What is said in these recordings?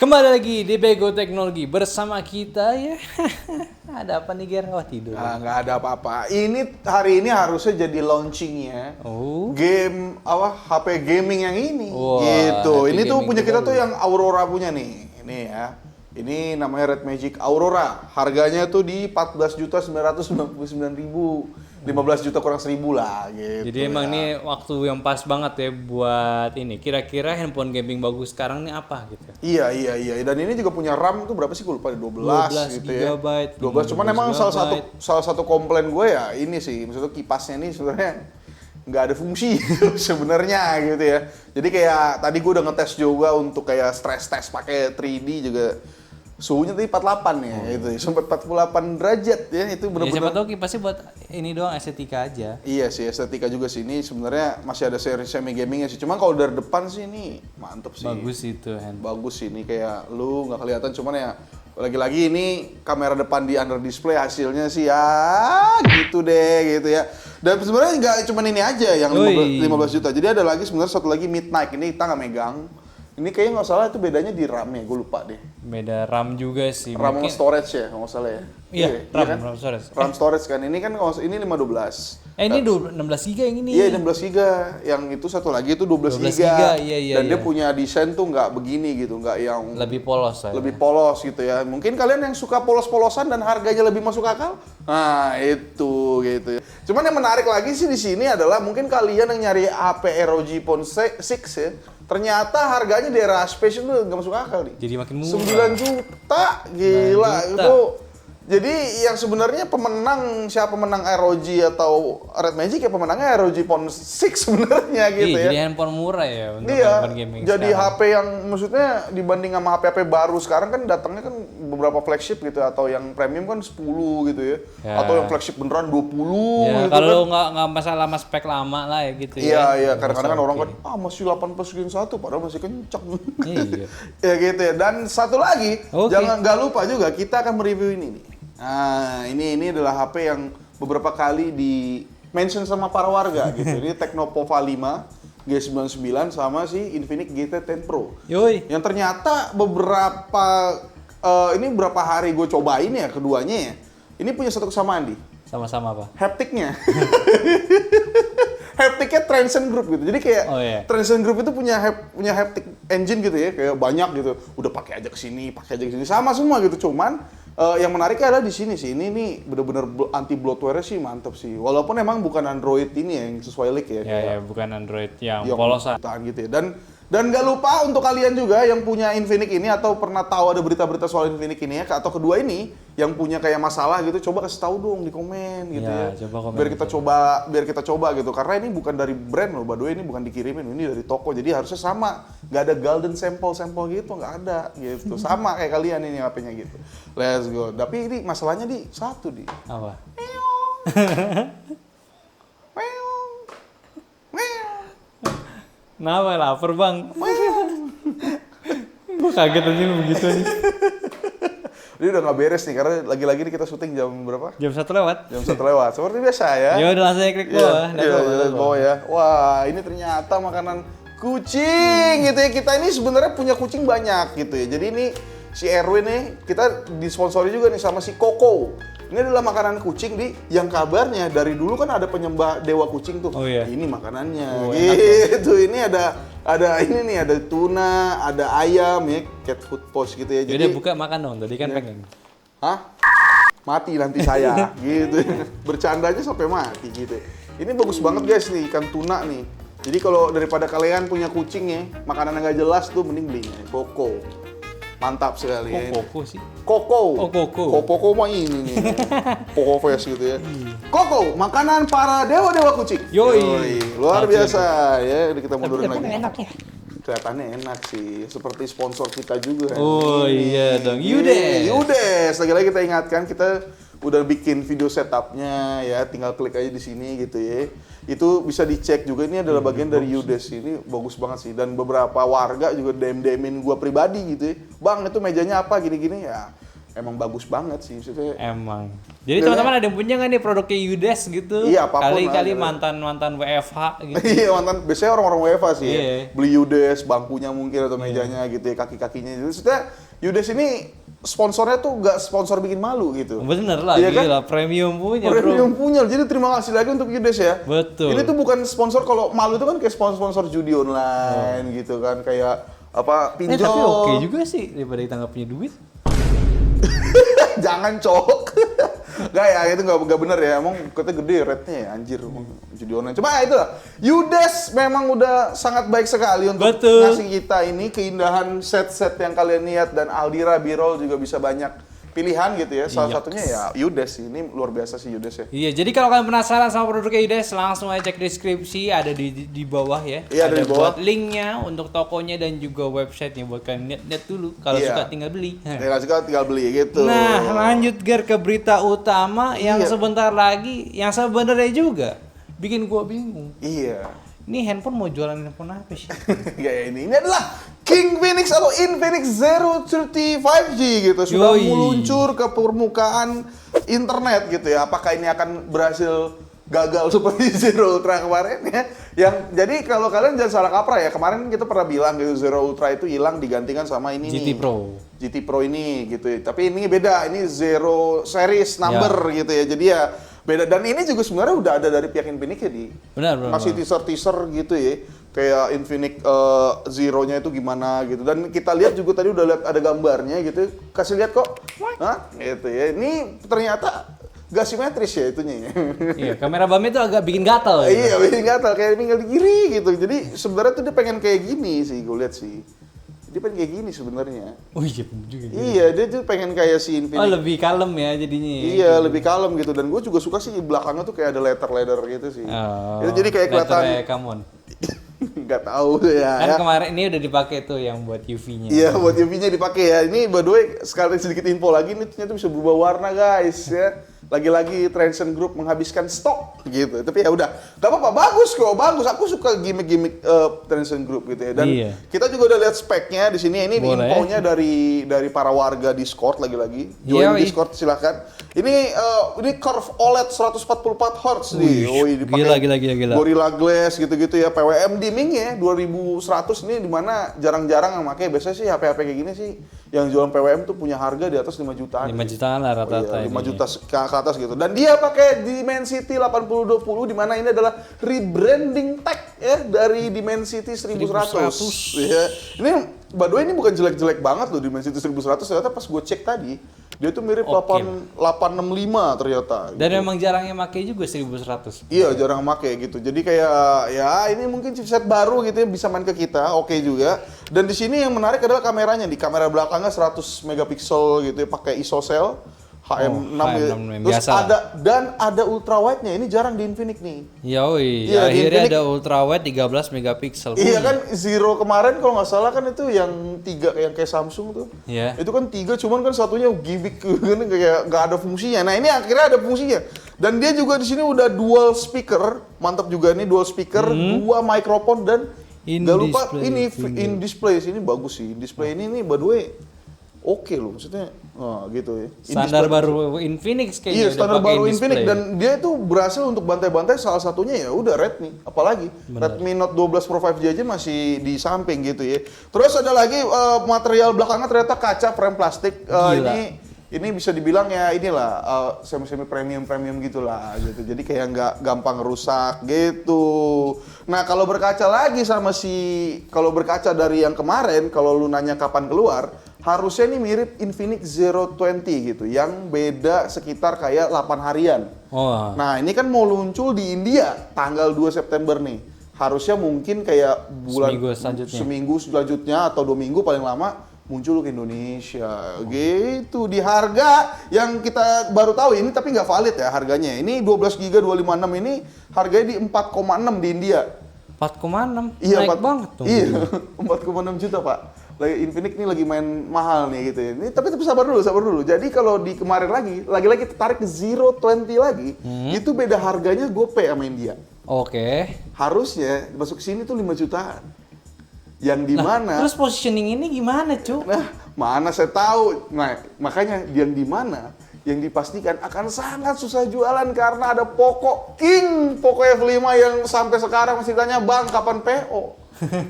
Kembali lagi di Bego Teknologi bersama kita ya. Ada apa nih Ger? Wah tidur. Nggak ada apa-apa. Hari ini harusnya jadi launchingnya game HP gaming yang ini. Wah, gitu. HP Ini tuh gaming punya kita baru. tuh yang Aurora punya nih. Ini ya. Ini namanya Red Magic Aurora. Harganya tuh di 14.999.000. 15 juta kurang 1.000 lah gitu. Jadi emang ini waktu yang pas banget ya buat ini. Kira-kira handphone gaming bagus sekarang nih apa gitu? Iya. Dan ini juga punya RAM tuh berapa sih? Gue lupa 12 gitu ya. GB, 12. Cuman emang GB. salah satu komplain gue ya ini sih, maksudnya kipasnya ini sebenarnya nggak ada fungsi sebenarnya gitu ya. Jadi kayak tadi gue udah ngetes juga untuk kayak stress test pakai 3D juga. Suhunya tadi 48 ya, gitu. Sempat 48 derajat ya, itu Ya, benar-benar. siapa tahu kipasnya buat ini doang estetika aja. Iya sih, estetika juga sih. Ini sebenarnya masih ada seri semi gamingnya sih. Cuma kalau dari depan sih ini mantep sih. Bagus itu handphone. Bagus sih, ini kayak lu nggak kelihatan. Cuman ya lagi-lagi ini kamera depan di under display hasilnya sih ya gitu deh gitu ya. Dan sebenarnya nggak cuma ini aja yang 15 juta. Jadi ada lagi sebenarnya satu lagi Midnight. Ini kita nggak megang. Ini kayaknya nggak salah itu bedanya di RAM ya, gue lupa deh. Beda RAM juga sih. RAM sama storage ya, kalau nggak salah ya. Iya, RAM, kan? RAM storage. RAM storage kan, ini kan ini 512. Ini 16 GB yang ini. Iya 16 giga, yang itu satu lagi itu 12 giga. Iya, Dan dia punya desain tuh nggak begini gitu, nggak yang lebih polos lah. lebih polos gitu ya. Mungkin kalian yang suka polos-polosan dan harganya lebih masuk akal, nah itu gitu ya. Cuman yang menarik lagi sih di sini adalah mungkin kalian yang nyari HP ROG Phone 6 ya, ternyata harganya di era Space itu nggak masuk akal nih. Jadi makin murah. 9 juta, gila 9 juta. itu. Jadi yang sebenarnya siapa pemenang ROG atau Red Magic ya pemenangnya ROG Phone 6 sebenarnya gitu Iya, ya. jadi handphone murah ya untuk Iya, handphone gaming jadi sekarang. HP yang maksudnya dibanding sama HP-HP baru sekarang kan datangnya kan beberapa flagship gitu atau yang premium kan 10 gitu ya. Ya. Atau yang flagship beneran 20 Ya, gitu kalau kan. nggak masalah sama spek lama lah ya gitu Iya, ya. kadang-kadang kan orang Oke. kan masih 8+1 padahal masih kencang. Iya. Ya gitu ya. Dan satu lagi, Oke. nggak lupa juga kita akan mereview ini nih. Nah, ini adalah HP yang beberapa kali di mention sama para warga gitu. Ini Tecnopova 5 G99 sama si Infinix GT10 Pro. Yoi. Yang ternyata ini berapa hari gue cobain ya keduanya ya. Ini punya satu kesamaan di Sama-sama apa? haptiknya. Haptiknya Transcend Group gitu. Jadi kayak Transcend Group itu punya haptic engine gitu ya, kayak banyak gitu. Udah pakai aja ke sini, sama semua gitu. Cuman yang menariknya adalah di sini sih. Ini nih bener-bener anti bloatware sih mantap sih. Walaupun emang bukan Android ini yang sesuai leak ya. Ya, bukan Android yang polosan. Gitu ya. Dan nggak lupa untuk kalian juga yang punya Infinix ini atau pernah tahu ada berita-berita soal Infinix ini ya, atau kedua ini yang punya kayak masalah gitu, coba kasih tahu dong di komen gitu ya. Coba komen biar kita coba gitu. Karena ini bukan dari brand loh, by the way, ini bukan dikirimin, ini dari toko. Jadi harusnya sama, nggak ada golden sampel gitu, nggak ada gitu. Sama kayak kalian ini HP-nya gitu. Let's go. Tapi ini masalahnya di satu di. Apa? Kenapa lapar bang? Gue kaget aja begitu nih. Ini udah nggak beres nih, karena lagi-lagi nih kita syuting jam berapa? Jam 1 lewat. Jam 1 lewat, seperti biasa ya. Ya udah langsung klik bawah. Iya, bawah ya. Wah, ini ternyata makanan kucing gitu ya. Kita ini sebenarnya punya kucing banyak gitu ya. Jadi ini si Erwin nih, kita disponsori juga nih sama si Koko. Ini adalah makanan kucing yang kabarnya dari dulu kan ada penyembah dewa kucing tuh. Oh, iya. Ini makanannya. Enak Gitu. Ini ada ini nih, ada tuna, ada ayam ya, cat food post gitu ya. Jadi buka makan dong, tadi kan pengen. Hah? Mati nanti saya gitu. Bercandanya sampai mati gitu. Ini bagus banget guys nih, ikan tuna nih. Jadi kalau daripada kalian punya kucing ya, makanan yang gak jelas tuh mending beli Koko. Mantap sekali ya. Koko sih. Koko. Oh, Koko. Koko mah ini nih. Koko Fest gitu ya. Koko, makanan para dewa-dewa kucing. Yoi. Luar biasa ya. Ini kita mundurin lagi. Enak ya. Kelihatannya enak sih, seperti sponsor kita juga. Oh iya dong, Yudes. Lagi-lagi kita ingatkan, kita udah bikin video setupnya ya, tinggal klik aja di sini gitu ya. Itu bisa dicek juga, ini adalah bagian dari Yudes, ini bagus banget sih. Dan beberapa warga juga DM-DMin gua pribadi gitu ya. Bang, itu mejanya apa gini-gini ya. emang bagus banget sih maksudnya. Emang. Jadi Ya, teman-teman ada yang punya nggak nih produknya Udes gitu? Iya, apapun Kali-kali lah, mantan WFH gitu. Iya mantan, biasanya orang-orang UEFA sih ya. Iya. Beli Udes, bangkunya mungkin atau mejanya gitu ya, kaki-kakinya. Jadi maksudnya Udes ini sponsornya tuh nggak sponsor bikin malu gitu. Bener lah, Iya kan? gila premium punya Premium bro. punya, jadi terima kasih lagi untuk Udes ya. Betul. Ini tuh bukan sponsor, kalau malu itu kan kayak sponsor judi online gitu kan, kayak apa pinjol. Tapi oke juga sih daripada kita nggak punya duit. Jangan cok. Gak ya, itu gak bener ya, emang katanya gede rate-nya ya, anjir judi online. Cuma ya itulah, Udes memang udah sangat baik sekali untuk Betul. ngasih kita ini keindahan set-set yang kalian lihat, dan Aldira B-roll juga bisa banyak pilihan gitu ya. Salah Iya. satunya ya Udes, ini luar biasa sih Udes ya. Iya, jadi kalau kalian penasaran sama produknya Udes, langsung aja cek deskripsi, ada di bawah ya. Iya, ada di bawah. buat linknya untuk tokonya dan juga websitenya buat kalian lihat dulu. Kalau Iya. suka tinggal beli. Ya suka tinggal beli gitu. Nah, lanjut Ger ke berita utama yang Iya. sebentar lagi, yang sebenarnya juga bikin gua bingung. Iya. Ini handphone mau jualan handphone apa sih? Kayak ini adalah King Phoenix atau Infinix Zero 30 5G gitu, sudah Yoi. meluncur ke permukaan internet gitu ya. Apakah ini akan berhasil gagal seperti Zero Ultra kemarin ya? Yang jadi kalau kalian jangan salah kaprah ya, kemarin kita pernah bilang gitu Zero Ultra itu hilang digantikan sama ini GT nih. Pro. GT Pro ini gitu ya. Tapi ini beda, ini Zero series number gitu ya. Jadi ya beda, dan ini juga sebenarnya udah ada dari pihak Infinix ya di Benar. masih teaser gitu ya, kayak Infinix Zero-nya itu gimana gitu, dan kita lihat juga tadi udah lihat ada gambarnya gitu, kasih lihat kok, nah gitu ya, ini ternyata gak simetris ya itunya ya. Iya, kamera bump itu agak bikin gatal gitu. Iya, bikin gatal kayak tinggal di kiri gitu, jadi sebenarnya tuh dia pengen kayak gini sih, gue lihat sih, dia pengen kayak gini sebenarnya. Oh iya bener juga. Iya, dia tuh pengen kayak si Infinix. Oh lebih kalem ya jadinya. Iya, lebih kalem gitu, dan gue juga suka sih belakangnya tuh kayak ada letter gitu sih. Oh, Itu jadi kayak kelihatan come on. nggak tahu ya. Kan ya. kemarin ini udah dipakai tuh yang buat UV-nya. Iya, buat UV-nya dipakai ya. Ini by the way, sekali sedikit info lagi, ini ternyata bisa berubah warna guys ya. Lagi-lagi Transcend Group menghabiskan stok gitu. Tapi ya udah, nggak apa-apa, bagus kok, bagus. Aku suka gimmick-gimmick Transcend Group gitu ya. Dan Iya. kita juga udah lihat speknya di sini. Ini Boleh. infonya dari para warga Discord lagi-lagi. Join Iya, Discord silahkan. Ini Curve OLED 144 Hz nih. Oh, ini dipakai Gila. Gorilla Glass gitu-gitu ya. PWM dimming ya 2100 ini dimana jarang-jarang yang pakai. Biasanya sih HP-HP kayak gini sih yang jualan PWM tuh punya harga di atas 5 jutaan. 5 jutaan lah rata-rata. Iya, 5 ini. juta ke atas gitu. Dan dia pakai Dimensity 8020 di mana ini adalah rebranding tag ya dari Dimensity 1100. Ya. Ini by the way ini bukan jelek-jelek banget loh Dimensity 1100, ternyata pas gue cek tadi dia tuh mirip Oke. 865 ternyata. Dan memang jarangnya pakai juga 1100. Iya, jarang make gitu. Jadi kayak ya ini mungkin chipset baru gitu ya, bisa main ke kita, oke juga. Dan di sini yang menarik adalah kameranya. Di kamera belakangnya 100 megapiksel gitu ya, pakai ISOCELL HM6 gitu. HM6 Terus biasa. ada ultra wide-nya. Ini jarang di Infinix nih. Yoi, Iya, di akhirnya Infinix- ada ultrawide 13 megapiksel. Iya kan Zero kemarin kalau nggak salah kan itu yang 3 yang kayak Samsung tuh. Iya. Itu kan 3 cuman kan satunya gimmick kan kayak nggak ada fungsinya. Nah, ini akhirnya ada fungsinya. Dan dia juga di sini udah dual speaker, mantap juga nih dual speaker, 2 mikrofon dan In nggak lupa display ini finger. in display ini bagus sih. In display ini nih by the way oke loh maksudnya. Gitu ya. In Standar display- baru Infinix kayaknya. Iya, udah standar pakai baru in Infinix, display. dan dia itu berhasil untuk bantai-bantai, salah satunya ya udah Redmi, apalagi Redmi Note 12 Pro 5G aja masih di samping gitu ya. Terus ada lagi material belakangnya ternyata kaca frame plastik. Gila. Ini bisa dibilang ya inilah semi premium gitulah gitu. Jadi kayak nggak gampang rusak gitu. Nah, kalau berkaca lagi kalau berkaca dari yang kemarin, kalau lu nanya kapan keluar, harusnya ini mirip Infinix Zero 20 gitu, yang beda sekitar kayak 8 harian. Oh. Nah, ini kan mau luncur di India tanggal 2 September nih. Harusnya mungkin kayak seminggu selanjutnya atau 2 minggu paling lama muncul ke Indonesia. Gitu. Di harga yang kita baru tahu ini, tapi nggak valid ya harganya. Ini 12 GB 256 ini harganya di 4,6 di India. 4,6? Iya, Naik banget tuh. Iya, 4,6 juta Pak. Infinix ini lagi main mahal nih gitu ya. Ini tapi sabar dulu. Jadi kalau di kemarin lagi tertarik ke Zero 20 lagi, itu beda harganya gope sama India. Oke. Harusnya masuk sini tuh 5 jutaan. Yang di mana? Terus positioning ini gimana, Cuk? Nah, Mana saya tahu. Nah, makanya yang di mana yang dipastikan akan sangat susah jualan karena ada Poco King, Poco F5 yang sampai sekarang masih tanya, "Bang, kapan PO?"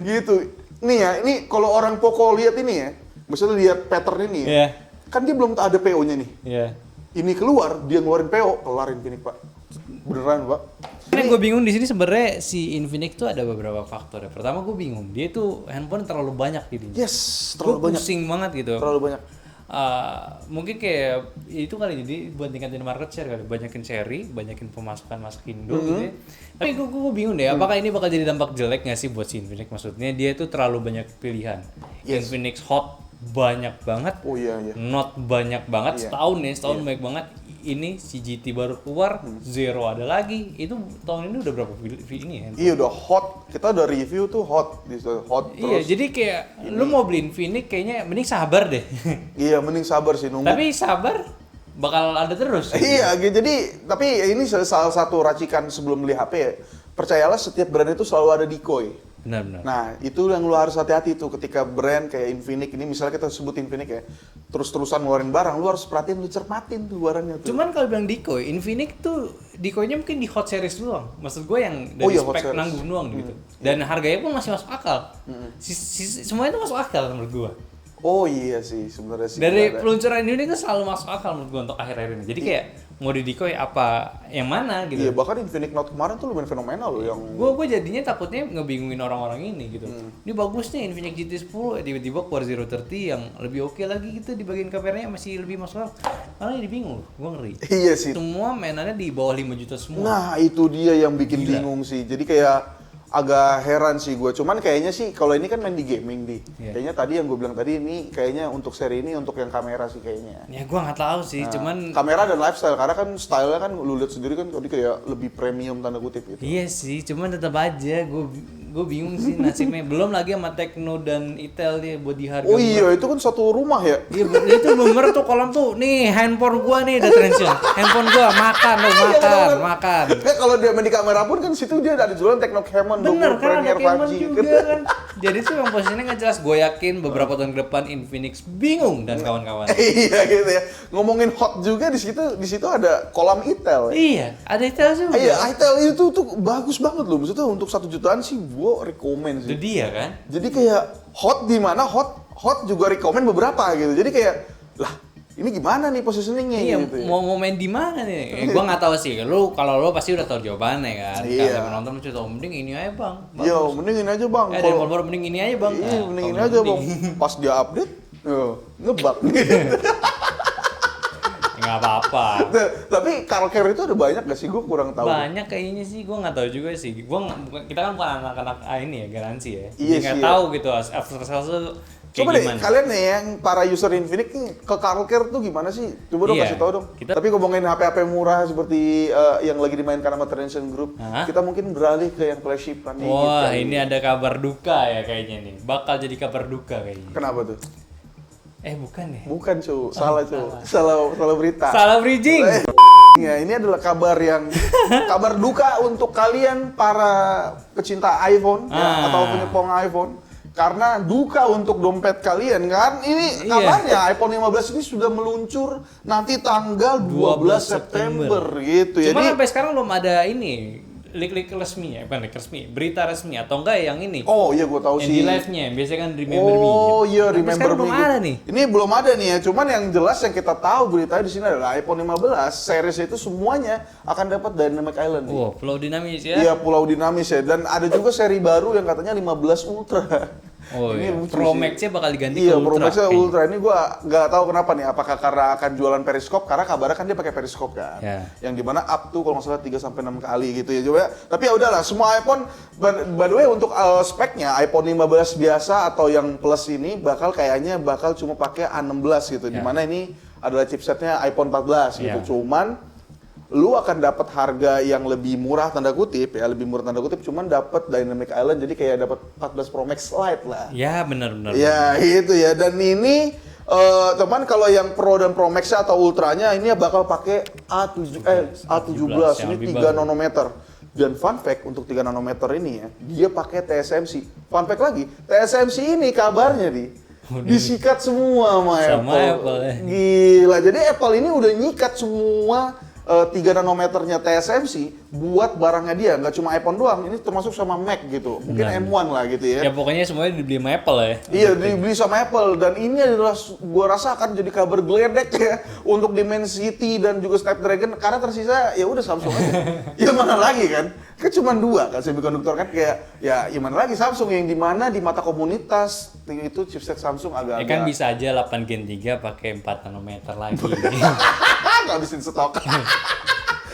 Gitu. Nih ya, ini kalau orang Poco lihat ini ya, misalnya lihat pattern ini ya, Iya. kan dia belum ada PO-nya nih. Iya. Ini keluar, dia ngeluarin PO, kelarin Infinix, Pak. Beneran, Pak. Yang gue bingung di sini sebenarnya si Infinix tuh ada beberapa faktor ya. Pertama gue bingung, dia tuh handphone terlalu banyak jadinya. Yes, Gue terlalu banyak. pusing banget gitu. Terlalu banyak. Mungkin kayak itu kali, jadi buat tingkatin market share kali, banyakin seri, banyakin pemasukan masuk Indo gitu ya. Tapi gue bingung deh, apakah ini bakal jadi dampak jelek nggak sih buat si Infinix? Maksudnya dia tuh terlalu banyak pilihan. Yes. Infinix Hot banyak banget, Oh iya, iya. Note banyak banget, Iya. setahun banyak banget. Ini si GT baru keluar, Zero ada lagi. Itu tahun ini udah berapa ini ya? Iya udah hot, kita udah review tuh hot, hot Iya, terus. jadi kayak lu mau beli Infinix kayaknya mending sabar deh. Iya, mending sabar sih nunggu. Tapi sabar bakal ada terus. Iya, jadi tapi ini salah satu racikan sebelum beli HP ya. Percayalah setiap brand itu selalu ada decoy. Benar-benar. Nah, itu yang lu harus hati-hati tuh ketika brand kayak Infinix ini, misalnya kita sebut Infinix ya, terus-terusan ngeluarin barang, lu harus perhatiin, lu cermatin tuh barangnya tuh. Cuman kalau bilang decoy, Infinix tuh decoy-nya mungkin di hot series doang. Maksud gue yang dari Oh iya, hot spek series. nanggung doang gitu. Dan harganya pun masih masuk akal. Semuanya itu masuk akal menurut gue. Oh iya sih, sebenarnya sih. Dari ada. peluncuran ini tuh selalu masuk akal menurut gue untuk akhir-akhir ini. Jadi kayak mau di decoy apa yang mana gitu. Iya, bahkan Infinix Note kemarin tuh lumayan fenomenal loh yang Gue jadinya takutnya ngebingungin orang-orang ini gitu. Ini bagus nih Infinix GT10, tiba-tiba keluar 030 yang lebih oke lagi gitu di bagian kameranya masih lebih masuk akal. Karena jadi bingung, gue ngeri. Iya sih. Semua mainannya di bawah 5 juta semua. Nah, itu dia yang bikin Gila. bingung sih. Jadi kayak agak heran sih gue. Cuman kayaknya sih kalau ini kan main di gaming di. Iya. Kayaknya tadi yang gue bilang tadi ini kayaknya untuk seri ini untuk yang kamera sih kayaknya. Ya gue nggak tahu sih, cuman Kamera dan lifestyle karena kan stylenya kan lu lihat sendiri kan tadi kayak lebih premium tanda kutip gitu. iya sih, cuman tetap aja gue bingung sih nasibnya. Belum lagi sama Tecno dan Itel dia buat di harga Oh murah. iya, itu kan satu rumah ya. Iya, itu bener tuh kolom tuh. Nih handphone gua nih udah trension. Handphone gua makan loh, makan. Kalau dia main di kamera pun kan situ dia ada jualan Tecno Camon Bener 20 kan ada Premier Camon 5G. juga kan. Jadi tuh yang posisinya nggak jelas. Gue yakin beberapa tahun ke depan Infinix bingung dan kawan-kawan. Iya gitu ya. Ngomongin hot juga di situ ada kolam Itel. Ya. Iya, ada Itel juga. Iya, Itel itu tuh bagus banget loh. Maksudnya untuk 1 jutaan sih gua rekomen Itu sih. dia kan. Jadi kayak hot di mana hot juga rekomen beberapa gitu. Jadi kayak lah ini gimana nih positioningnya Iya, gitu ya. mau main di mana nih? Gua nggak tahu sih. Kalau lu pasti udah tahu jawabannya kan. Iya. Kalau menonton cuma tahu mending ini aja bang. Yo, mending ini aja bang. Ada handphone baru mending ini aja bang. Iya, Nah, mending ini kalau aja bang. mending- Pas dia update, ngebug. Nggak apa-apa. Nah, tapi car care itu ada banyak gak sih? Gue kurang tahu. Banyak kayaknya sih, gue nggak tahu juga sih. Kita kan bukan anak-anak ini ya garansi ya. Iya Jadi nggak sih, ya. tahu gitu after sales tuh kayak Coba deh, gimana. kalian nih yang para user Infinix nih ke car care tuh gimana sih? Coba dong Iya, kasih tau dong. kita- Tapi ngomongin HP-HP murah seperti yang lagi dimainkan sama Trention Group, Hah? kita mungkin beralih ke yang flagship kan nih. Wah, gitu. ini ada kabar duka ya kayaknya nih. Bakal jadi kabar duka kayaknya. Kenapa tuh? Bukan ya? Bukan cu, salah cu, salah berita. Salah bridging. Ya, ini adalah kabar yang kabar duka untuk kalian para pecinta iPhone ya, atau penyepong iPhone. Karena duka untuk dompet kalian kan. Ini Iya. kabarnya iPhone 15 ini sudah meluncur nanti tanggal 12 September gitu. Cuma Jadi sampai sekarang belum ada ini leak resmi ya, bukan leak resmi, berita resmi atau enggak yang ini. oh iya gue tahu yang sih. di live-nya, biasanya kan remember me. Oh gitu. iya, Sampai remember sekarang me. belum gitu. ada nih. Ini belum ada nih ya, cuman yang jelas yang kita tahu beritanya di sini adalah iPhone 15 series itu semuanya akan dapat Dynamic Island. nih. Wow, flow dinamis ya. Iya, pulau dinamis ya. Dan ada juga seri baru yang katanya 15 Ultra. Oh Ini iya, lucu Pro sih. Max-nya bakal diganti Iya, ke Pro Ultra. Max-nya kayaknya. Ultra. Ini gua nggak tahu kenapa nih. Apakah karena akan jualan periskop? Karena kabarnya kan dia pakai periskop kan. Ya. Yang dimana up tuh kalau nggak salah 3 sampai 6 kali gitu ya. Coba ya. Tapi ya udahlah, semua iPhone by the way untuk speknya iPhone 15 biasa atau yang plus ini kayaknya bakal cuma pakai A16 gitu. Ya. Dimana ini adalah chipsetnya iPhone 14 gitu. Ya. Cuman lu akan dapat harga yang lebih murah tanda kutip ya, lebih murah tanda kutip, cuman dapat Dynamic Island, jadi kayak dapat 14 Pro Max Lite lah. Ya, benar-benar. Ya gitu ya, dan ini teman kalau yang Pro dan Pro Max atau Ultranya ini bakal pakai A17 yang ini lebih 3 baru. nanometer. Dan fun fact untuk 3 nanometer ini ya, dia pakai TSMC. Fun fact lagi, TSMC ini kabarnya Disikat semua sama Apple ya. Gila, jadi Apple ini udah nyikat semua 3 nanometernya TSMC buat barangnya dia, nggak cuma iPhone doang, ini termasuk sama Mac gitu, mungkin M1 lah gitu ya. Ya pokoknya semuanya dibeli sama Apple ya. Iya, dibeli sama Apple, dan ini adalah gua rasa akan jadi kabar geledek ya untuk Dimensity dan juga Snapdragon, karena tersisa ya udah Samsung aja. Ya mana lagi kan? Kan cuma 2 kan semikonduktor kan, kayak ya mana lagi Samsung yang di mana di mata komunitas itu chipset Samsung Ya agak-agak kan bisa aja 8 Gen 3 pakai 4 nanometer lagi. ngabisin stok.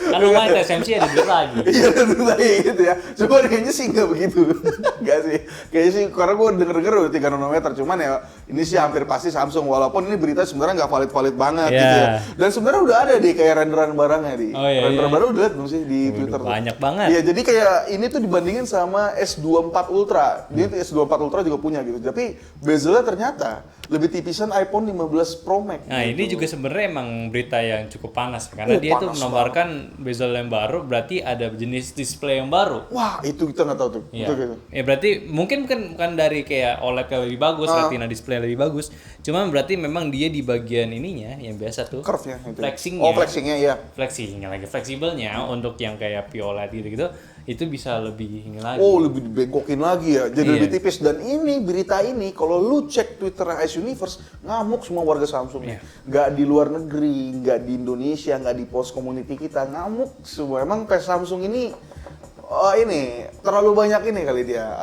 Kan lumayan TSMC ada duit lagi. Iya, tentu lagi gitu ya. Cuma kayaknya sih nggak begitu. Nggak sih. Kayaknya sih, karena gue denger-denger udah 3 nanometer. Cuman ya, ini sih hampir pasti Samsung. Walaupun ini berita sebenarnya nggak valid-valid banget gitu ya. Dan sebenarnya udah ada di kayak renderan barangnya di. Oh, iya, renderan iya. baru udah liat belum sih di Twitter? Banyak banget. Iya, jadi kayak ini tuh dibandingin sama S24 Ultra. Dia S24 Ultra juga punya gitu. Tapi bezelnya ternyata lebih tipisan iPhone 15 Pro Max. Nah ini gitu. juga sebenarnya emang berita yang cukup panas karena dia tuh panas menawarkan bezel yang baru, berarti ada jenis display yang baru. Wah, itu kita nggak tahu tuh. Iya. Itu gitu. Ya berarti mungkin bukan dari kayak OLED yang lebih bagus, Retina display yang lebih bagus. Cuma berarti memang dia di bagian ininya yang biasa tuh. Curve-nya itu. Flexing-nya. Oh, flexing-nya iya. Flexing lagi fleksibelnya untuk yang kayak POLED gitu itu bisa lebih ini lagi. Oh, lebih dibengkokin lagi ya, jadi Iya. lebih tipis. Dan ini, berita ini, kalau lu cek Twitter Ice Universe, ngamuk semua warga Samsung. Iya. Nggak di luar negeri, nggak di Indonesia, nggak di post community kita, ngamuk semua. Emang PS Samsung ini, ini, terlalu banyak ini kali dia,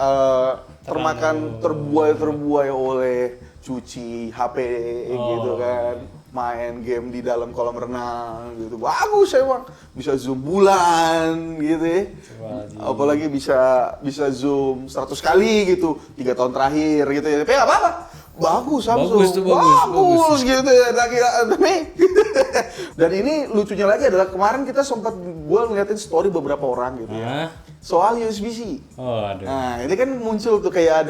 termakan, terbuai oleh cuci HP gitu kan. Main game di dalam kolam renang gitu, bagus emang, bisa zoom bulan gitu ya. Apalagi bisa zoom 100 kali gitu 3 tahun terakhir gitu ya. Tapi nggak apa-apa, bagus Samsung, Bagus tuh, bagus. gitu ya. Dan ini lucunya lagi adalah kemarin kita sempat gue ngeliatin story beberapa orang gitu ya, soal USB-C. Oh, aduh. Nah, ini kan muncul tuh kayak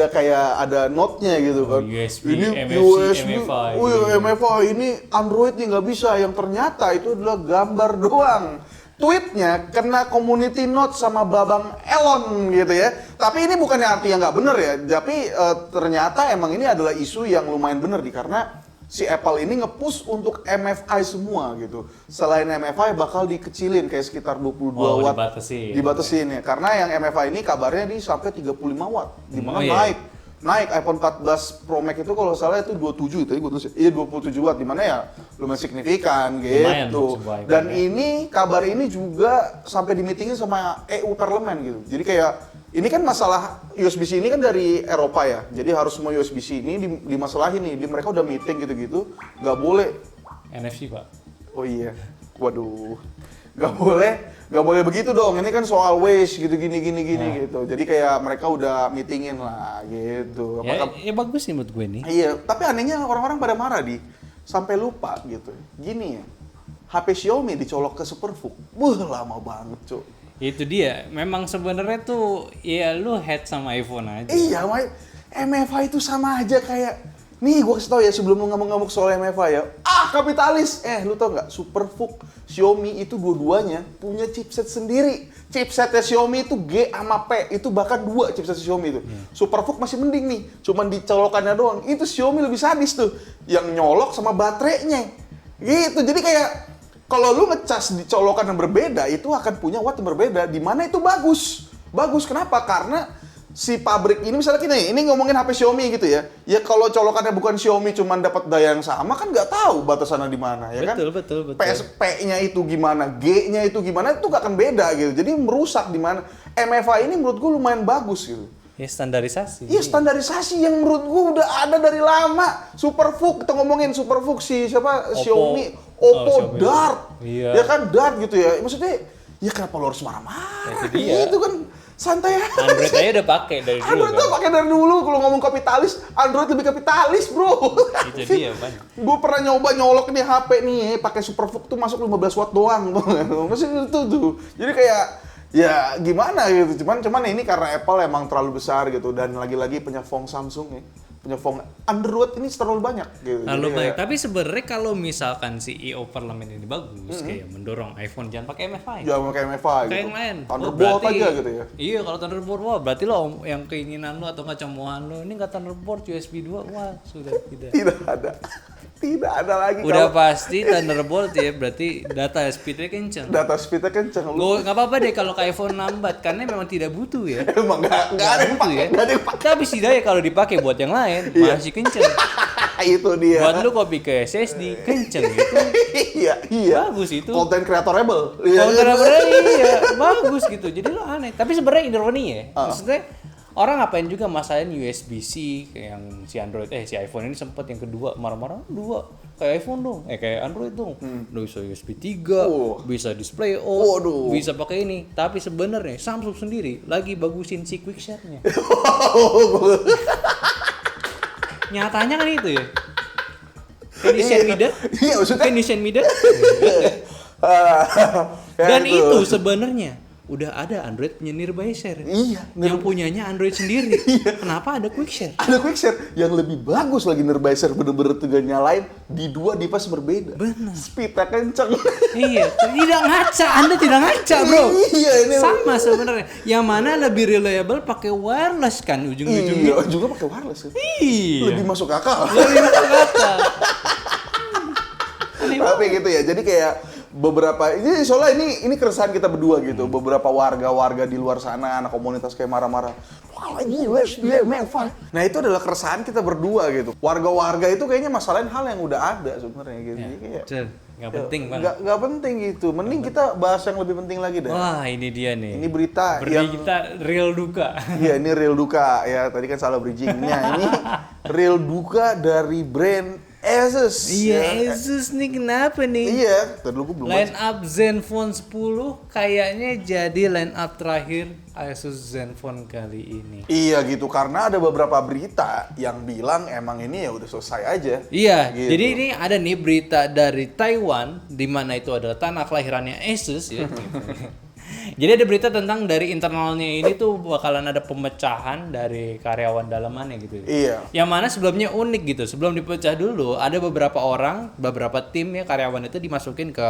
ada note-nya gitu kan. USB, ini MFC, USB, MFI. oh iya, MFI, ini Android nih nggak bisa. Yang ternyata itu adalah gambar doang. Tweetnya kena community note sama Babang Elon gitu ya. Tapi ini bukannya artinya nggak bener ya. Tapi ternyata emang ini adalah isu yang lumayan bener karena si Apple ini nge-push untuk MFI semua gitu. Selain MFI bakal dikecilin kayak sekitar 22 watt. Dibatasin ya. Karena yang MFI ini kabarnya di sampai 35 watt. Di mana naik iPhone 14 Pro Max itu kalau salah itu 27 tadi gue tulis. Iya 27 watt, di mana ya lumayan signifikan gitu. Dan ini kabar ini juga sampai di-meetingin sama EU Parlemen gitu. Jadi kayak ini kan masalah USB-C ini kan dari Eropa ya. Jadi harus semua USB-C ini dimasalahin nih. Mereka udah meeting gitu-gitu, nggak boleh NFC, Pak. Oh iya. Waduh. Nggak boleh begitu dong. Ini kan soal waste gitu gini gitu. Jadi kayak mereka udah meetingin lah gitu. Ya bagus sih menurut gue nih. Iya, tapi anehnya orang-orang pada marah sampai lupa gitu. Gini ya. HP Xiaomi dicolok ke Superbook. Lama banget, Cuk. Itu dia. Memang sebenarnya tuh ya lu head sama iPhone aja. Iya, MFI itu sama aja kayak nih, gue kasih tau ya sebelum lu ngamuk-ngamuk soal MFI ya. Kapitalis! Lu tau nggak? Superbook, Xiaomi itu dua-duanya punya chipset sendiri. Chipsetnya Xiaomi itu G sama P, itu bahkan 2 chipset Xiaomi itu. Superbook masih mending nih, cuman dicolokannya doang. Itu Xiaomi lebih sadis tuh, yang nyolok sama baterainya. Gitu, jadi kayak kalau lu ngecas di colokan yang berbeda, itu akan punya watt yang berbeda. Di mana itu bagus. Bagus kenapa? Karena si pabrik ini misalnya ini ngomongin HP Xiaomi gitu ya. Ya kalau colokannya bukan Xiaomi cuman dapat daya yang sama kan nggak tahu batasannya di mana ya kan. Betul. PSP-nya itu gimana, G-nya itu gimana itu nggak akan beda gitu. Jadi merusak di mana. MFI ini menurut gue lumayan bagus gitu. Ya standarisasi. Iya standarisasi yang menurut gue udah ada dari lama. Superbook, kita ngomongin Superbook Xiaomi, Oppo Dart. Iya. Ya kan Dart gitu ya. Maksudnya ya kenapa lo harus marah-marah? Itu kan santai aja. Android aja udah pakai dari dulu. Android tuh pakai dari dulu. Kalau ngomong kapitalis, Android lebih kapitalis, bro. Itu dia, Pan. Gue pernah nyoba nyolok nih HP nih, pakai Superbook tuh masuk 15 watt doang. Masih itu tuh. Jadi kayak ya gimana gitu. Cuman ini karena Apple emang terlalu besar gitu, dan lagi-lagi penyokong Samsung nih. phone Android ini terlalu banyak gitu. Terlalu Jadi banyak. kayak- Tapi sebenarnya kalau misalkan CEO parlemen ini bagus, kayak mendorong iPhone jangan pakai MFI. jangan pakai MFI Kayak gitu. yang lain. Thunderbolt aja gitu ya. Iya, kalau Thunderbolt wah berarti lo yang keinginan lo atau kecemoohan lo ini nggak Thunderbolt USB 2, wah sudah tidak. Tidak ada. Tidak ada lagi Udah kalau pasti Thunderbolt ya, berarti data speednya kenceng. data speednya kenceng lu. Nggak apa-apa deh kalau ke iPhone lambat karena memang tidak butuh ya. Emang nggak ada yang butuh pakai, ya. nggak ada yang pakai. Tapi setidaknya kalau dipakai buat yang lain masih kenceng. Itu dia. Buat lu copy ke SSD kenceng gitu. iya. Bagus itu. Content creatorable. Kalau bener-bener iya bagus gitu. Jadi lo aneh. Tapi sebenarnya ironi ya. Maksudnya orang ngapain juga masalahin USB-C kayak yang si Android si iPhone ini sempat yang kedua marah-marah dua kayak iPhone dong kayak Android dong. Udah bisa USB 3, bisa display OLED, Waduh. bisa pakai ini. Tapi sebenarnya Samsung sendiri lagi bagusin si quick share-nya. Nyatanya kan itu ya. Can you send me that? Iya, maksudnya. Can you send me that? Ya, Dan itu sebenarnya udah ada Android punya Nearby Share. Iya, Yang punyanya Android sendiri. Kenapa ada Quick Share? ada quick share yang lebih bagus lagi Nearby Share bener-bener tuh nyalain di dua device berbeda. Benar. Speednya kenceng. Iya, tidak ngaca. Anda tidak ngaca, bro. Iya, ini Sama sebenarnya. Yang mana lebih reliable pakai wireless kan ujung-ujungnya. Iya, juga pakai wireless kan. Iya. Lebih masuk akal. Lebih masuk akal. Aneh Tapi gitu ya. Jadi kayak beberapa ini soalnya ini keresahan kita berdua gitu. Beberapa warga-warga di luar sana, anak komunitas kayak marah-marah. Wah, ini USB MFI. Nah, itu adalah keresahan kita berdua gitu. Warga-warga itu kayaknya masalahin hal yang udah ada sebenarnya gitu. Jadi kayak Betul. Nggak penting, Bang. nggak penting gitu. Mending kita bahas yang lebih penting lagi deh. Wah, ini dia nih. Ini berita yang Berita real duka. iya ini real duka ya. Tadi kan salah bridgingnya. Ini real duka dari brand Asus. Iya, ya. Asus nih kenapa nih? Iya, tadi dulu gue belum Line up Zenfone 10 kayaknya jadi line up terakhir Asus Zenfone kali ini. Iya gitu, karena ada beberapa berita yang bilang emang ini ya udah selesai aja. Iya, Gitu. jadi ini ada nih berita dari Taiwan di mana itu adalah tanah kelahirannya Asus ya. Jadi ada berita tentang dari internalnya ini tuh bakalan ada pemecahan dari karyawan dalamannya gitu. Iya. Yang mana sebelumnya unik gitu. Sebelum dipecah dulu ada beberapa orang, beberapa tim ya karyawan itu dimasukin ke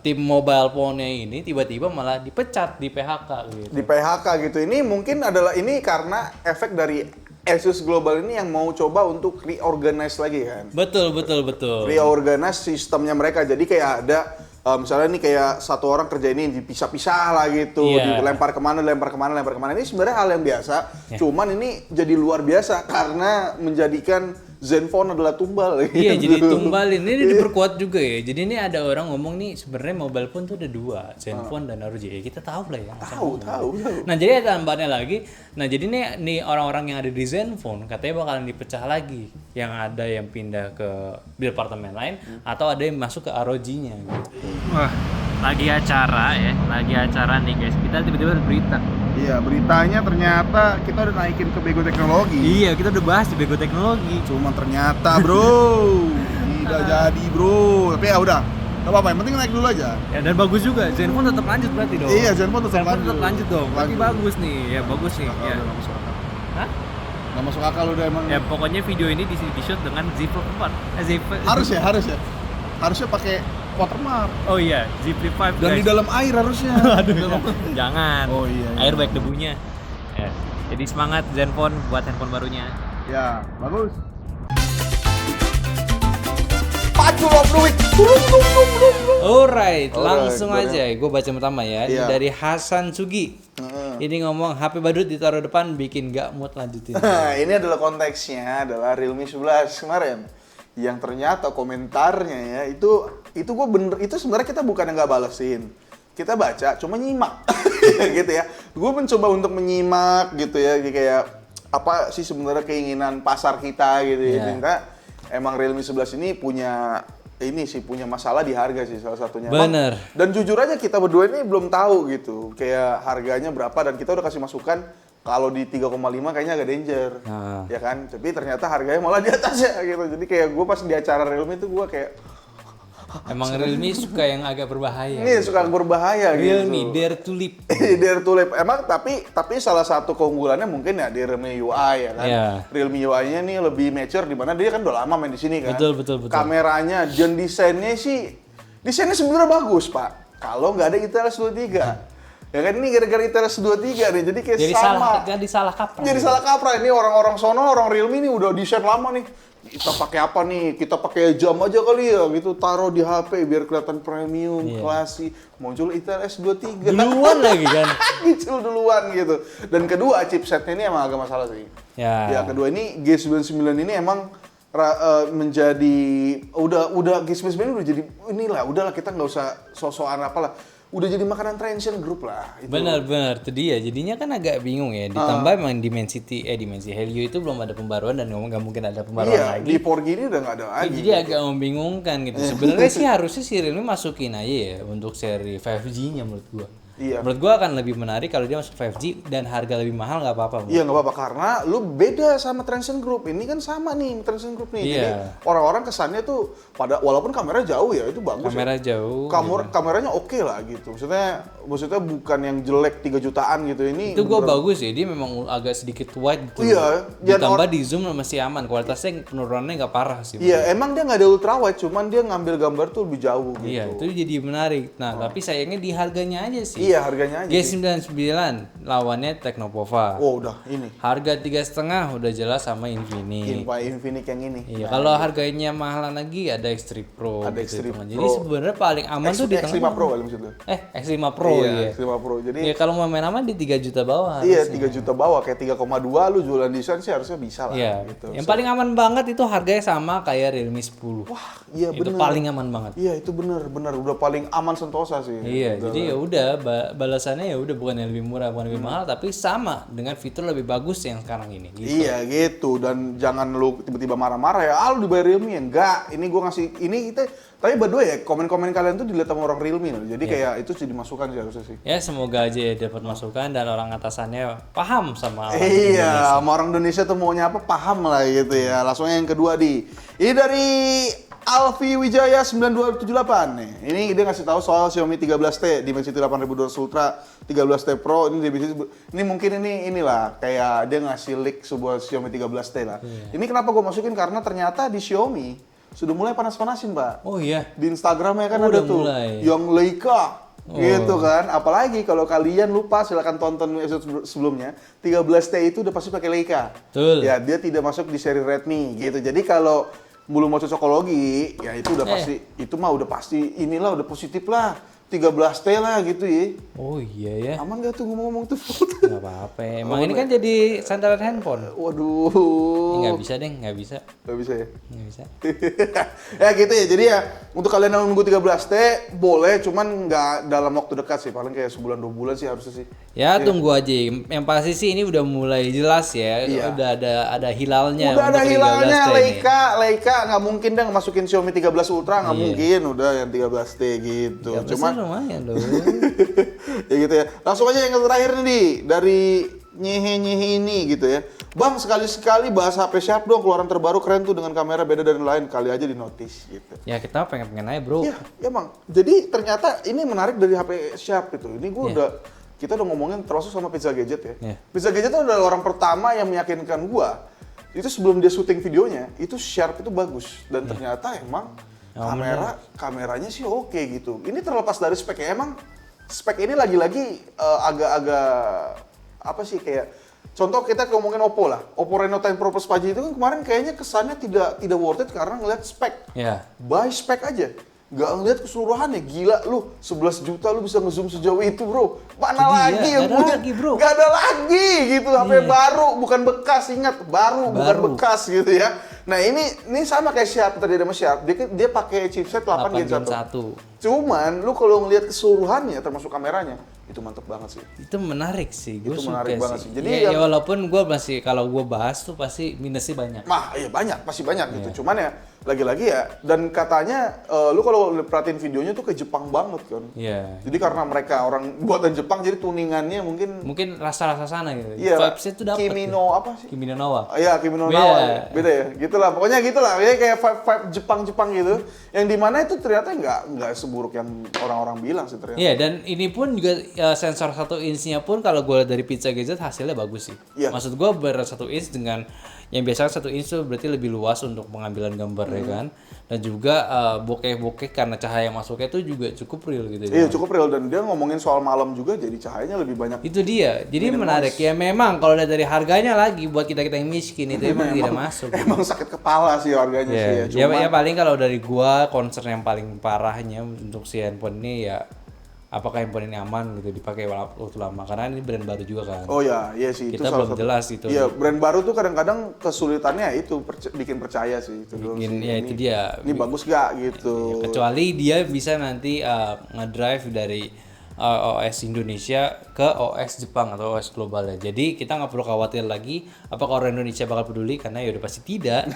tim mobile phone-nya ini tiba-tiba malah dipecat di PHK gitu. Di PHK gitu. Ini mungkin adalah ini karena efek dari Asus Global ini yang mau coba untuk reorganize lagi kan. Betul. Reorganize sistemnya mereka. Jadi kayak ada misalnya nih kayak satu orang kerja ini dipisah-pisah lah gitu, Iya. dilempar kemana. Ini sebenarnya hal yang biasa. Cuman ini jadi luar biasa karena menjadikan Zenfone adalah tumbal. Iya, gitu. jadi tumbalin ini diperkuat juga ya. Jadi ini ada orang ngomong nih sebenarnya mobile phone tuh ada dua, Zenfone dan ROG. Ya, kita tahu lah ya. Tahu. Nah, jadi ada tambahannya lagi. Nah, jadi nih orang-orang yang ada di Zenfone katanya bakalan dipecah lagi. Yang ada yang pindah ke departemen lain atau ada yang masuk ke ROG-nya gitu. Wah, lagi acara nih guys. Kita tiba-tiba ada berita. Iya, beritanya ternyata kita udah naikin ke Bego Teknologi. Iya, kita udah bahas di Bego Teknologi. Cuma ternyata bro, tidak jadi bro. Tapi ya udah, nggak apa-apa. Yang penting naik dulu aja. Ya, dan bagus juga. Zenfone tetap lanjut berarti dong. Iya, Zenfone tetap lanjut dong. Berarti bagus nih. Ya, bagus nih. Ya. Nggak masuk akal. Hah? Nggak masuk akal udah emang. Ya, pokoknya video ini di-shoot dengan Z Flip 4. Harus ya. Harusnya pakai watermark. Oh iya, Z Flip 5 Dan guys. di dalam air harusnya. Jangan. Oh iya. Air baik debunya. Ya. Jadi semangat Zenfone buat handphone barunya. Ya, bagus. Pacu loh fluid. Alright, Alright, langsung boleh. aja. Gue baca pertama ya. Ini Iya. dari Hasan Sugi. Ini ngomong HP badut ditaruh depan bikin gak mood lanjutin. Nah, ini adalah konteksnya adalah Realme 11 kemarin. Yang ternyata komentarnya ya itu gue bener itu sebenarnya kita bukan yang nggak balesin, kita baca cuma nyimak gitu ya. Gue mencoba untuk menyimak gitu ya, kayak apa sih sebenarnya keinginan pasar kita gitu ya. Yeah. Ternyata emang Realme 11 ini punya masalah di harga sih salah satunya. Bener. Dan jujur aja kita berdua ini belum tahu gitu kayak harganya berapa, dan kita udah kasih masukan kalau di 3,5 kayaknya agak danger. Nah. Ya kan, tapi ternyata harganya malah di atas ya gitu. Jadi kayak gue pas di acara Realme itu gue kayak Emang Realme suka yang agak berbahaya. Ini suka berbahaya gitu. Realme dare to leap. Dare to leap. Emang tapi salah satu keunggulannya mungkin ya di Realme UI ya kan. Yeah. Realme UI-nya nih lebih mature di mana dia kan udah lama main di sini kan. Betul. Kameranya dan desainnya sebenarnya bagus, Pak. Kalau nggak ada ITLS 23. Ya kan ini gara-gara ITLS 23 nih. Jadi kayak sama. Jadi salah kaprah. Jadi salah kaprah. Ini orang-orang sono, orang Realme ini udah desain lama nih. Kita pakai apa nih? Kita pakai jam aja kali ya gitu, taruh di HP biar kelihatan premium, klasik. Muncul ITLS 23. Duluan lagi kan. Muncul duluan gitu. Dan kedua, chipsetnya ini emang agak masalah sih. Ya. Kedua ini G99 ini emang menjadi udah G99 udah jadi inilah, udahlah kita nggak usah sok-sokan apalah. Udah jadi makanan Transsion Group lah. Itu. Benar, itu dia. Jadinya kan agak bingung ya. Ditambah emang Dimensity Helio itu belum ada pembaruan dan nggak mungkin ada pembaruan lagi. Di 4G ini udah nggak ada lagi. Jadi agak membingungkan gitu. Sebenarnya sih harusnya si Realme masukin aja ya untuk seri 5G-nya menurut gua. Iya. Menurut gua akan lebih menarik kalau dia masuk 5G dan harga lebih mahal nggak apa-apa. Iya nggak apa-apa karena lu beda sama Transsion Group. Ini kan sama nih Transsion Group nih. Jadi orang-orang kesannya tuh walaupun kamera jauh ya itu bagus. Kamera jauh. Kameranya oke lah gitu. Maksudnya bukan yang jelek 3 jutaan gitu. Ini itu gua bagus ya. Dia memang agak sedikit wide gitu. Iya. Ditambah di zoom masih aman. Kualitasnya penurunannya nggak parah sih. Iya emang dia nggak ada ultra wide. Cuman dia ngambil gambar tuh lebih jauh gitu. Iya itu jadi menarik. Nah tapi sayangnya di harganya aja sih. Iya harganya aja. G99 lawannya Teknova. Oh udah ini. Harga 3,5 udah jelas sama Infinix. Infinix yang ini. Iya, kalau harganya mahalan lagi ada X3 Pro. Ada gitu, X3 teman. Pro. Jadi sebenarnya paling aman tuh di X5 Pro kali maksudnya. X5 Pro ya. X5 Pro. Jadi ya kalau mau main aman di 3 juta bawah. Iya, 3 juta bawah kayak 3,2 lu jualan desain sih harusnya bisa lah iya. gitu. Yang paling aman banget itu harganya sama kayak Realme 10. Wah, iya benar. Itu paling aman banget. Iya, itu benar udah paling aman sentosa sih. Iya, jadi ya udah balasannya ya udah bukan yang lebih murah, bukan lebih mahal tapi sama dengan fitur lebih bagus yang sekarang ini gitu. Iya, gitu. Dan jangan lu tiba-tiba marah-marah ya, lu dibayar Realme ya. Enggak, ini gua ngasih ini kita tapi berdua ya komen-komen kalian tuh dilihat sama orang Realme loh. Jadi kayak itu jadi masukan sih harusnya sih. Ya semoga aja dapat masukan dan orang atasannya paham sama orang Iya, sama orang Indonesia tuh maunya apa paham lah gitu ya. Langsung yang kedua ini dari Alfi Wijaya 9278 nih. Ini dia ngasih tahu soal Xiaomi 13T Dimensity 8200 Ultra 13T Pro ini mungkin inilah kayak dia ngasih leak sebuah Xiaomi 13T lah. Ini kenapa gue masukin karena ternyata di Xiaomi sudah mulai panas-panasin, Pak. Oh iya. Di Instagramnya kan ada tuh yang Leica gitu kan. Apalagi kalau kalian lupa silakan tonton episode sebelumnya. 13T itu udah pasti pakai Leica. Betul. Ya, dia tidak masuk di seri Redmi gitu. Jadi kalau belum mau cocokologi, ya itu udah pasti itu mah udah pasti inilah udah positif lah. 13T lah gitu ya. Oh iya ya. Aman gak tuh ngomong-ngomong tuh? Gak apa-apa. Emang ini kan jadi sandaran handphone. Waduh. Nggak bisa deh, nggak bisa. Nggak bisa ya? Nggak bisa. Ya gitu ya. Jadi ya untuk kalian yang nunggu 13T boleh, cuman nggak dalam waktu dekat sih. Paling kayak sebulan 2 bulan sih harusnya sih. Ya tunggu aja. Yang pasti sih ini udah mulai jelas ya. Iya. Udah ada hilalnya. Udah ada untuk hilalnya 13T Leica nggak mungkin deh masukin Xiaomi 13 Ultra nggak mungkin. Udah yang 13T gitu. Ya, Cuman lumayan loh. ya gitu ya. Langsung aja yang terakhir nih dari nyehe ini gitu ya. Bang, sekali-sekali bahas HP Sharp dong, keluaran terbaru keren tuh dengan kamera beda dari lain, kali aja di notice gitu. Ya kita pengen aja bro. Iya, ya Bang. Jadi ternyata ini menarik dari HP Sharp itu. Ini kita udah ngomongin termasuk sama Pizza Gadget ya. Pizza Gadget itu adalah orang pertama yang meyakinkan gua. Itu sebelum dia syuting videonya, itu Sharp itu bagus dan ternyata emang kameranya sih oke gitu. Ini terlepas dari speknya, emang spek ini lagi-lagi agak-agak apa sih kayak contoh kita ngomongin Oppo lah. Oppo Reno 10 Pro Plus 5G itu kan kemarin kayaknya kesannya tidak worth it karena ngeliat spek. Iya. Buy spek aja. Nggak ngeliat keseluruhannya, gila lu 11 juta lu bisa ngezoom sejauh itu bro. Mana lagi yang punya? Nggak ada lagi gitu, HP baru, bukan bekas, ingat baru. Bukan bekas gitu ya. Nah ini sama kayak Sharp, tadi ada Sharp, dia pakai chipset 8 Gen 1. Cuman lu kalau ngeliat keseluruhannya termasuk kameranya, itu mantep banget sih. Itu menarik sih, gue suka menarik banget sih. Jadi ya walaupun gue masih, kalau gue bahas tuh pasti minusnya banyak. Iya banyak, pasti banyak gitu. Cuman ya lagi-lagi ya, dan katanya lu kalau perhatiin videonya tuh ke Jepang banget kan. Iya. Jadi karena mereka orang buatan Jepang, jadi tuningannya Mungkin rasa-rasa sana gitu. iya, Vibes-nya tuh dapat. Kimi no apa sih? Kimi no Nawa. Iya, Kimi no Nawa. Beda ya? Gitulah, pokoknya gitulah. Ya kayak vibe Jepang-Jepang gitu. Yang dimana itu ternyata nggak seburuk yang orang-orang bilang sih ternyata. Iya, dan ini pun juga sensor 1 inch-nya pun kalau gue lihat dari Pizza Gadget hasilnya bagus sih. Iya. Maksud gue berat 1 inch dengan yang biasanya 1 inch tuh berarti lebih luas untuk pengambilan gambar ya kan. Dan juga bokeh-bokeh karena cahaya masuknya tuh juga cukup real gitu. Iya, cukup real, dan dia ngomongin soal malam juga jadi cahayanya lebih banyak. Itu dia. Jadi menarik ya, memang kalau lihat dari harganya lagi buat kita-kita yang miskin itu emang tidak masuk. Emang sakit kepala sih harganya sih ya. Ya paling kalau dari gua concern yang paling parahnya untuk si handphone ini ya apakah handphone ini aman gitu dipakai waktu lama, karena ini brand baru juga kan. Oh ya, iya sih. Kita itu belum jelas itu. Iya, brand baru tuh kadang-kadang kesulitannya itu bikin percaya sih itu doang sih. Ya itu dia. Ini bagus gak gitu. Kecuali dia bisa nanti ngedrive dari OS Indonesia ke OS Jepang atau OS global ya. Jadi kita nggak perlu khawatir lagi apakah orang Indonesia bakal peduli, karena ya udah pasti tidak.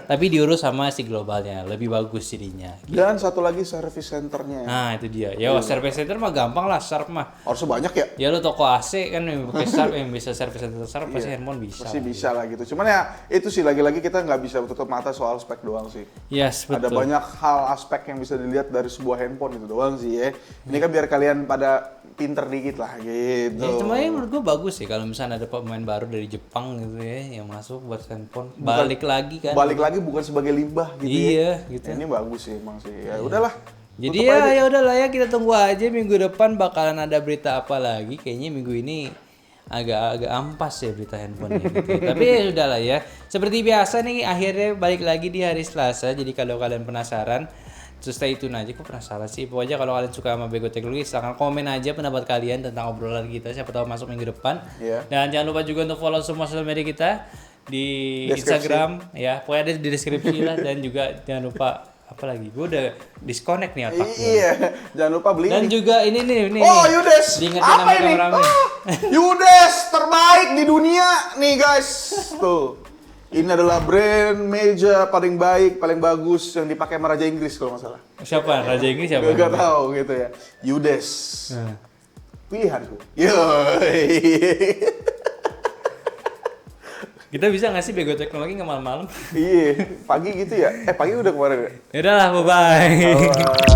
Tapi diurus sama si globalnya, lebih bagus jadinya. Dan satu lagi service centernya. Nah itu dia. Ya service center mah gampang lah, Sharp mah. Harusnya banyak ya. Ya lo toko AC kan yang pakai Sharp yang bisa service center Sharp pasti handphone bisa. Pasti bisa lah gitu. Cuman ya itu sih lagi-lagi kita nggak bisa tutup mata soal spek doang sih. Yes, betul. Ada banyak hal aspek yang bisa dilihat dari sebuah handphone itu doang sih ya. Ini kan biar kalian pada pinter dikit lah gitu. Ya, cuma ya menurut gue bagus sih kalau misalnya ada pemain baru dari Jepang gitu ya yang masuk buat handphone. Balik lagi kan. Balik lagi bukan sebagai limbah gitu iya, ya. gitu. Ini bagus sih emang sih. Ya udahlah. Jadi ya udahlah ya, kita tunggu aja minggu depan bakalan ada berita apa lagi. Kayaknya minggu ini agak ampas ya berita handphone gitu. Tapi ya udahlah ya. Seperti biasa nih akhirnya balik lagi di hari Selasa. Jadi kalau kalian penasaran, terus stay tune aja. Kok penasaran sih? Pokoknya kalau kalian suka sama Bego Teknologi, silahkan komen aja pendapat kalian tentang obrolan kita. Siapa tahu masuk minggu depan. Yeah. Dan jangan lupa juga untuk follow semua sosial media kita di Deskripsi. Instagram ya. Pokoknya ada di deskripsi lah. Dan juga jangan lupa apa lagi? Gue udah disconnect nih otak gue. Iya, jangan lupa beli. Dan juga ini. Oh, Yudes. Diingetin Apa sama ini? kameramen. Yudes terbaik di dunia nih guys. Tuh. Ini adalah brand meja paling baik, paling bagus yang dipakai sama Raja Inggris kalau nggak salah. Siapa? Raja Inggris siapa? Gak tahu gitu ya. Yudes. Pilihanku. Yoi. Kita bisa nggak sih Bego Teknologi nggak malam-malam? Iya, pagi gitu ya. Pagi udah kemarin ya. Yaudahlah, bye-bye.